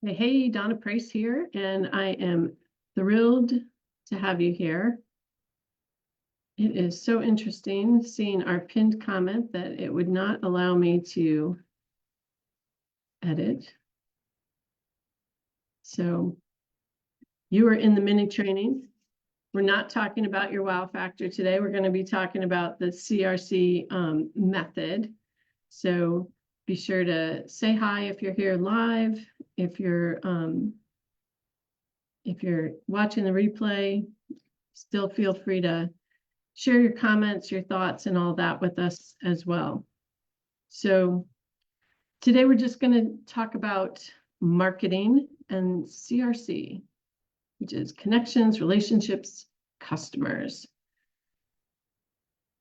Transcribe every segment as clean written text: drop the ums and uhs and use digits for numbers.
Hey, Donna Price here, and I am thrilled to have you here. It is so interesting seeing our pinned comment that it would not allow me to edit. So you are in the mini training. We're not talking about your wow factor today. We're going to be talking about the CRC method. So be sure to say hi if you're here live. If you're watching the replay, still feel free to share your comments, your thoughts, and all that with us as well. So today we're just going to talk about marketing and CRC, which is connections, relationships, customers.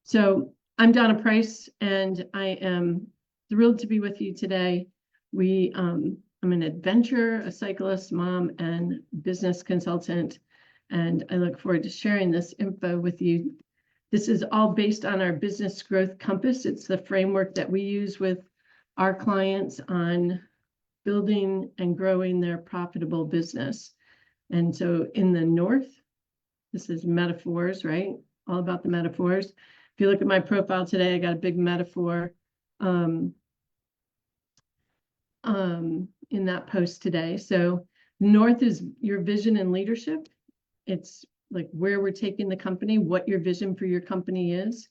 So I'm Donna Price, and I am thrilled to be with you today. I'm an adventurer, a cyclist, mom, and business consultant, and I look forward to sharing this info with you. This is all based on our business growth compass. It's the framework that we use with our clients on building and growing their profitable business. And so in the north, this is metaphors, right? All about the metaphors. If you look at my profile today, I got a big metaphor in that post today. So north is your vision and leadership. It's like where we're taking the company, what your vision for your company is.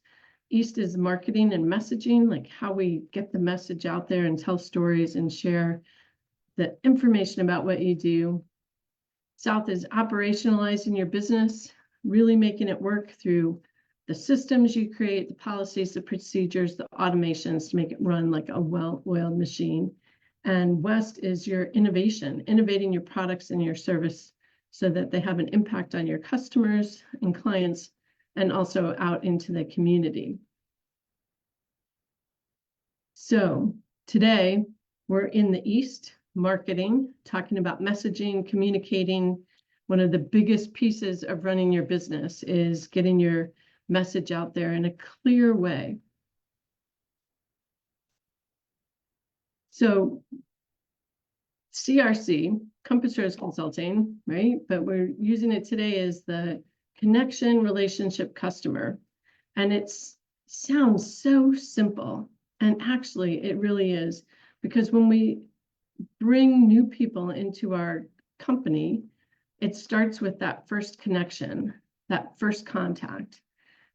East is marketing and messaging, like how we get the message out there and tell stories and share the information about what you do. South is operationalizing your business, really making it work through the systems you create, the policies, the procedures, the automations to make it run like a well-oiled machine. And West is your innovation, innovating your products and your service so that they have an impact on your customers and clients and also out into the community. So today we're in the East, marketing, talking about messaging, communicating. One of the biggest pieces of running your business is getting your message out there in a clear way. So CRC, Compass Rose Consulting, right? But we're using it today as the connection, relationship, customer. And it sounds so simple. And actually, it really is. Because when we bring new people into our company, it starts with that first connection, that first contact.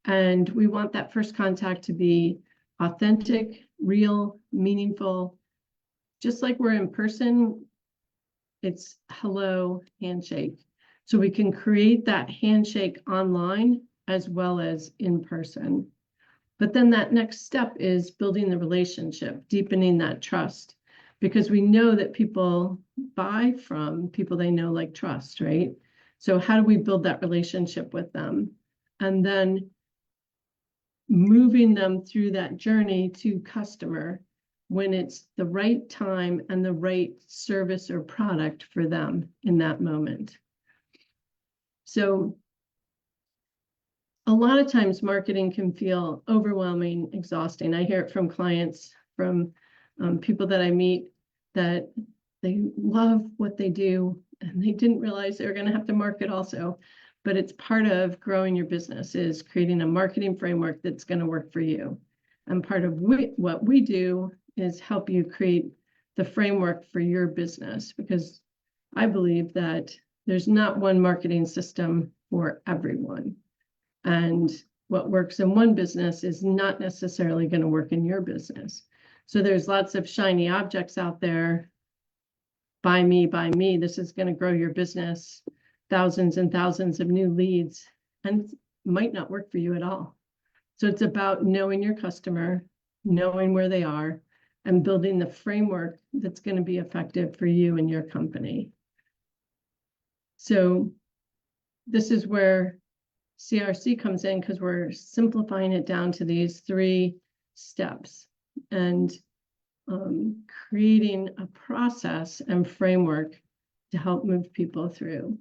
And we want that first contact to be authentic, real, meaningful. Just like we're in person, it's hello, handshake. So we can create that handshake online as well as in person. But then that next step is building the relationship, deepening that trust, because we know that people buy from people they know, like, trust, right? So how do we build that relationship with them? And then moving them through that journey to customer when it's the right time and the right service or product for them in that moment. So a lot of times marketing can feel overwhelming, exhausting. I hear it from clients, from people that I meet, that they love what they do and they didn't realize they were going to have to market also. But it's part of growing your business, is creating a marketing framework that's going to work for you. And part of what we do is help you create the framework for your business, because I believe that there's not one marketing system for everyone. And what works in one business is not necessarily going to work in your business. So there's lots of shiny objects out there. Buy me, this is going to grow your business. Thousands and thousands of new leads, and might not work for you at all. So it's about knowing your customer, knowing where they are, and building the framework that's going to be effective for you and your company. So this is where CRC comes in, because we're simplifying it down to these 3 steps and creating a process and framework to help move people through.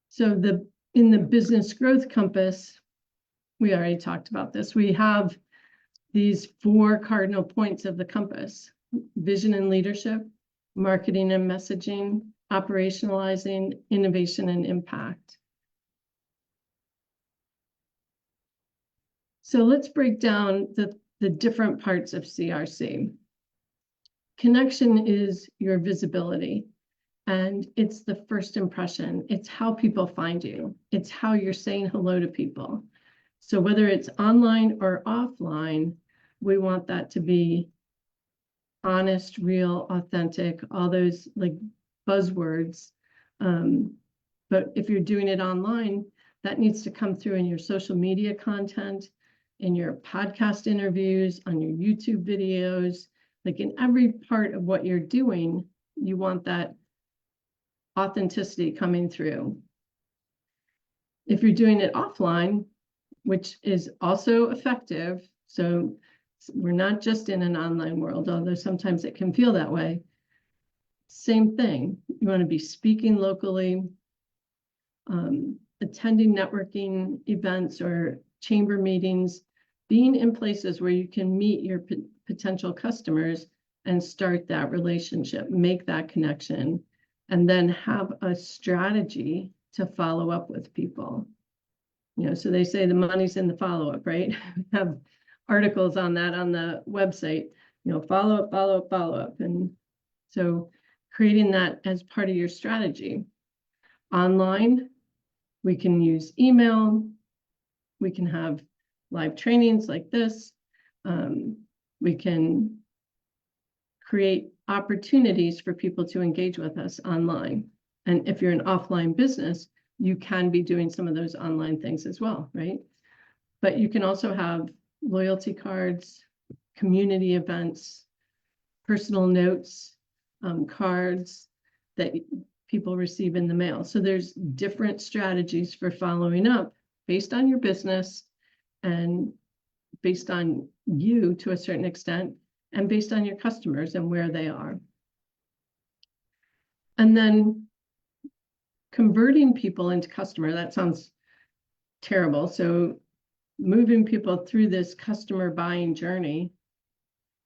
So in the business growth compass, we already talked about this. We have these 4 cardinal points of the compass: vision and leadership, marketing and messaging, operationalizing, innovation and impact. So let's break down the different parts of CRC. Connection is your visibility, and it's the first impression. It's how people find you. It's how you're saying hello to people. So whether it's online or offline, we want that to be honest, real, authentic, all those like buzzwords. But if you're doing it online, that needs to come through in your social media content, in your podcast interviews, on your YouTube videos, like in every part of what you're doing, you want that authenticity coming through. If you're doing it offline, which is also effective, so we're not just in an online world, although sometimes it can feel that way. Same thing. You want to be speaking locally, attending networking events or chamber meetings, being in places where you can meet your potential customers and start that relationship, make that connection, and then have a strategy to follow up with people. You know, so they say the money's in the follow-up, right? We have articles on that on the website, you know, follow up, follow up, follow up. And so creating that as part of your strategy. Online, we can use email, we can have live trainings like this. We can create opportunities for people to engage with us online. And if you're an offline business, you can be doing some of those online things as well, right? But you can also have loyalty cards, community events, personal notes, cards that people receive in the mail. So there's different strategies for following up based on your business and based on you to a certain extent and based on your customers and where they are. And then converting people into customer, that sounds terrible. So moving people through this customer buying journey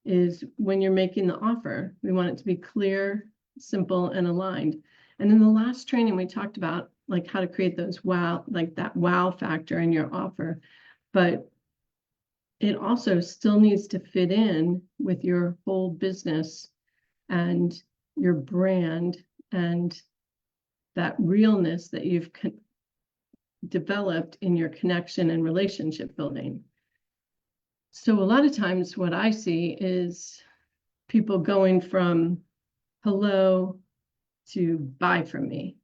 is when you're making the offer. We want it to be clear, simple, and aligned. And in the last training, we talked about like how to create those wow, like that wow factor in your offer. But it also still needs to fit in with your whole business and your brand and that realness that you've developed in your connection and relationship building. So a lot of times what I see is people going from hello to buy from me,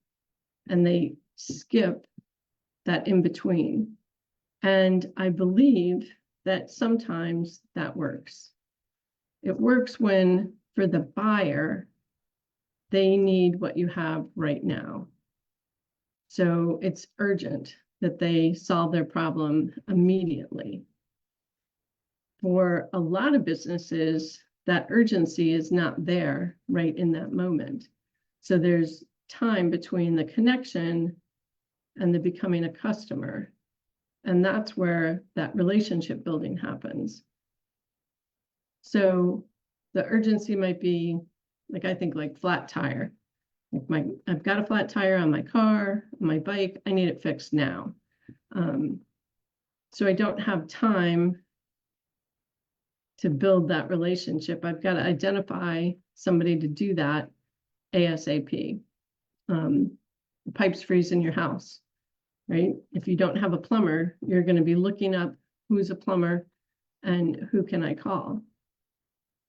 and they skip that in between. And I believe that sometimes that works. It works when, for the buyer, they need what you have right now. So it's urgent that they solve their problem immediately. For a lot of businesses, that urgency is not there right in that moment. So there's time between the connection and the becoming a customer. And that's where that relationship building happens. So the urgency might be, like, I think like flat tire. Like I've got a flat tire on my car, on my bike, I need it fixed now. So I don't have time to build that relationship. I've got to identify somebody to do that ASAP. The pipes freeze in your house, right? If you don't have a plumber, you're going to be looking up who's a plumber and who can I call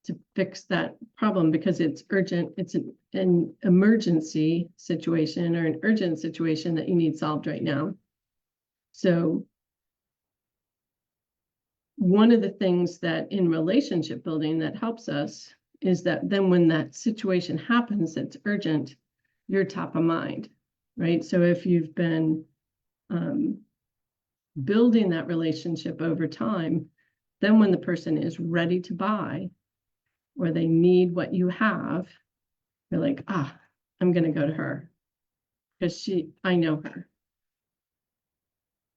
to fix that problem because it's urgent. It's an emergency situation or an urgent situation that you need solved right now. So one of the things that in relationship building that helps us is that then when that situation happens that's urgent, you're top of mind, right? So if you've been building that relationship over time, then when the person is ready to buy or they need what you have, you're like, I'm going to go to her because I know her.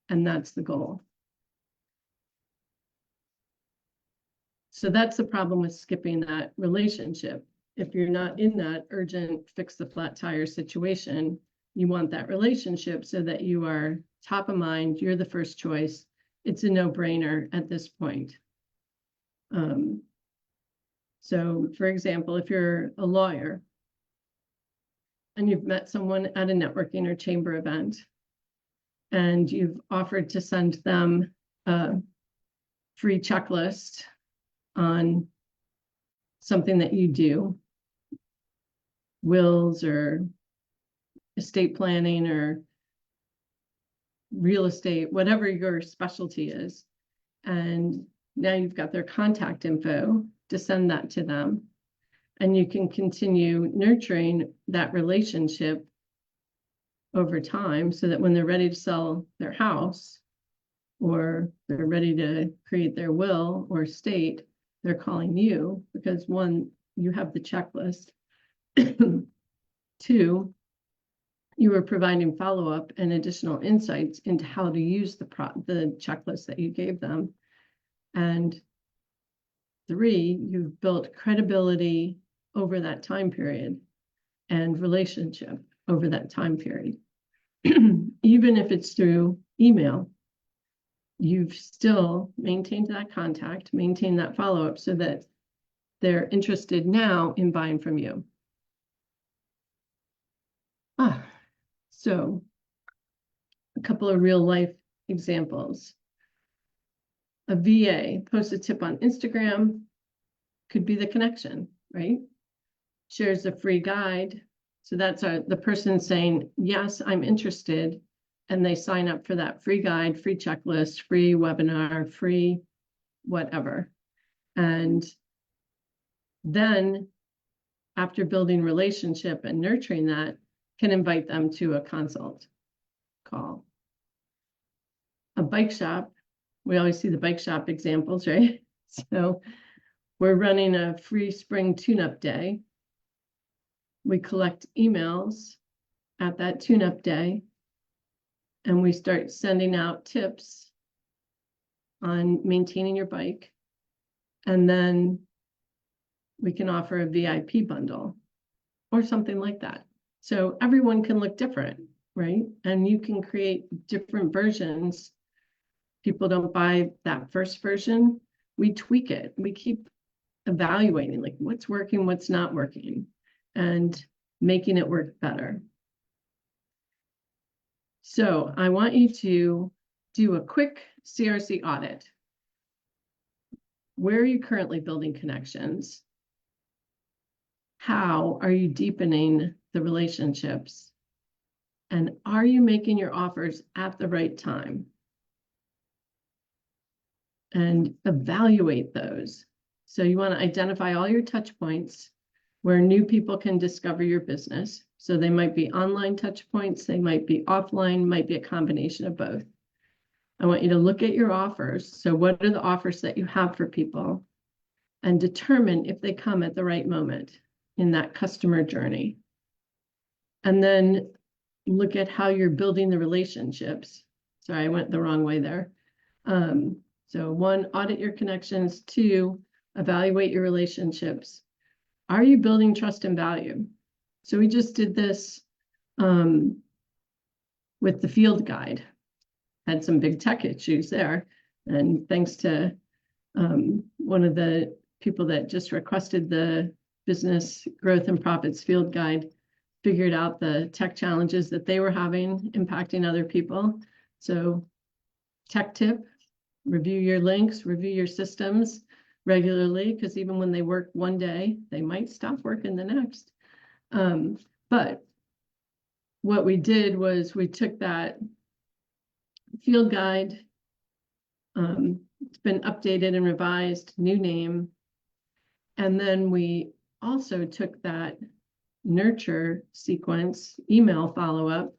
And that's the goal. So that's the problem with skipping that relationship. If you're not in that urgent fix the flat tire situation, you want that relationship so that you are top of mind, you're the first choice. It's a no-brainer at this point. So for example, if you're a lawyer and you've met someone at a networking or chamber event, and you've offered to send them a free checklist on something that you do, wills or estate planning or real estate, whatever your specialty is. And now you've got their contact info to send that to them. And you can continue nurturing that relationship over time so that when they're ready to sell their house or they're ready to create their will or estate, they're calling you because one, you have the checklist. Two, you are providing follow-up and additional insights into how to use the checklist that you gave them. And three, you've built credibility over that time period and relationship over that time period. Even if it's through email, you've still maintained that contact, maintained that follow-up so that they're interested now in buying from you. So a couple of real life examples. A VA posts a tip on Instagram, could be the connection, right? Shares a free guide. So that's the person saying, yes, I'm interested. And they sign up for that free guide, free checklist, free webinar, free whatever. And then after building relationship and nurturing that, can invite them to a consult call. A bike shop, we always see the bike shop examples, right? So we're running a free spring tune-up day. We collect emails at that tune-up day, and we start sending out tips on maintaining your bike. And then we can offer a VIP bundle or something like that. So everyone can look different, right? And you can create different versions. People don't buy that first version. We tweak it. We keep evaluating like what's working, what's not working, and making it work better. So I want you to do a quick CRC audit. Where are you currently building connections? How are you deepening the relationships? And are you making your offers at the right time? And evaluate those. So you want to identify all your touch points where new people can discover your business. So they might be online touch points, they might be offline, might be a combination of both. I want you to look at your offers. So what are the offers that you have for people? And determine if they come at the right moment in that customer journey. And then look at how you're building the relationships. Sorry, I went the wrong way there. So one, audit your connections. Two, evaluate your relationships. Are you building trust and value? So we just did this with the field guide. Had some big tech issues there. And thanks to one of the people that just requested the business growth and profits field guide, figured out the tech challenges that they were having impacting other people. So tech tip, review your links, review your systems regularly, because even when they work one day, they might stop working the next. But what we did was we took that field guide, it's been updated and revised, new name, and then we also took that nurture sequence email follow-up.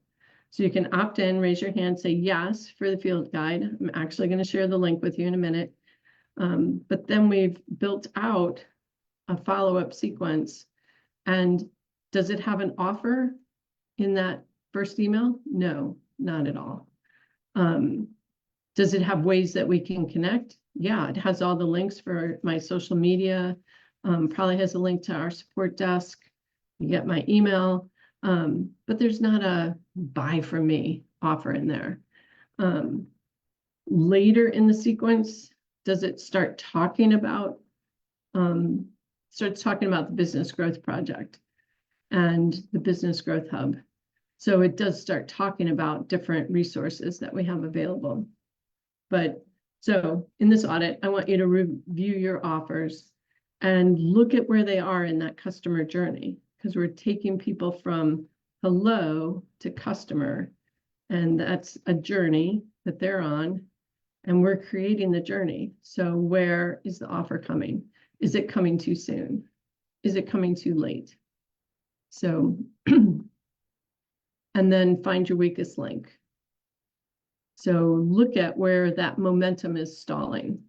So you can opt in, raise your hand, say yes for the field guide. I'm actually going to share the link with you in a minute. But then we've built out a follow-up sequence. And does it have an offer in that first email? No, not at all. Does it have ways that we can connect? yeah, it has all the links for my social media, probably has a link to our support desk. You get my email, but there's not a buy from me offer in there. Later in the sequence, does it start talking about the business growth project and the business growth hub? So it does start talking about different resources that we have available. But so in this audit, I want you to review your offers and look at where they are in that customer journey, because we're taking people from hello to customer, and that's a journey that they're on, and we're creating the journey. So where is the offer coming? Is it coming too soon? Is it coming too late? So, and then find your weakest link. So look at where that momentum is stalling.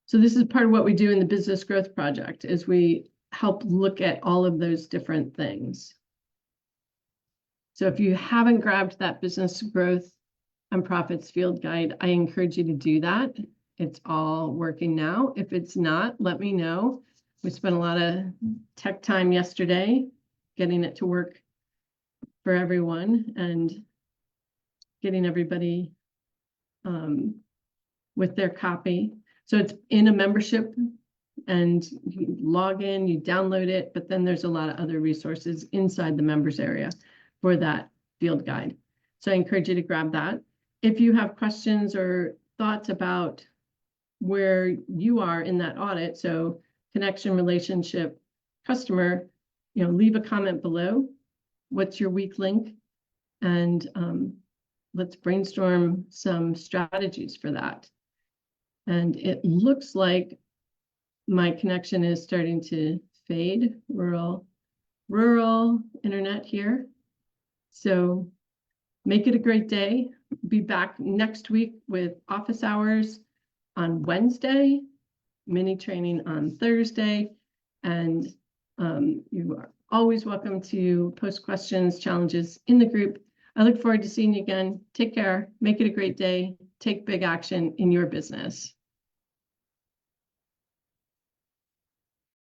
So this is part of what we do in the business growth project, is we help look at all of those different things. So if you haven't grabbed that business growth and profits field guide, I encourage you to do that. It's all working now. If it's not, let me know. We spent a lot of tech time yesterday getting it to work for everyone and getting everybody with their copy. So it's in a membership, and you log in, you download it, but then there's a lot of other resources inside the members area for that field guide. So I encourage you to grab that. If you have questions or thoughts about where you are in that audit, so connection, relationship, customer, leave a comment below. What's your weak link? And let's brainstorm some strategies for that. And it looks like my connection is starting to fade, rural internet here. So make it a great day. Be back next week with office hours on Wednesday, mini training on Thursday, and you are always welcome to post questions, challenges in the group. I look forward to seeing you again. Take care. Make it a great day. Take big action in your business.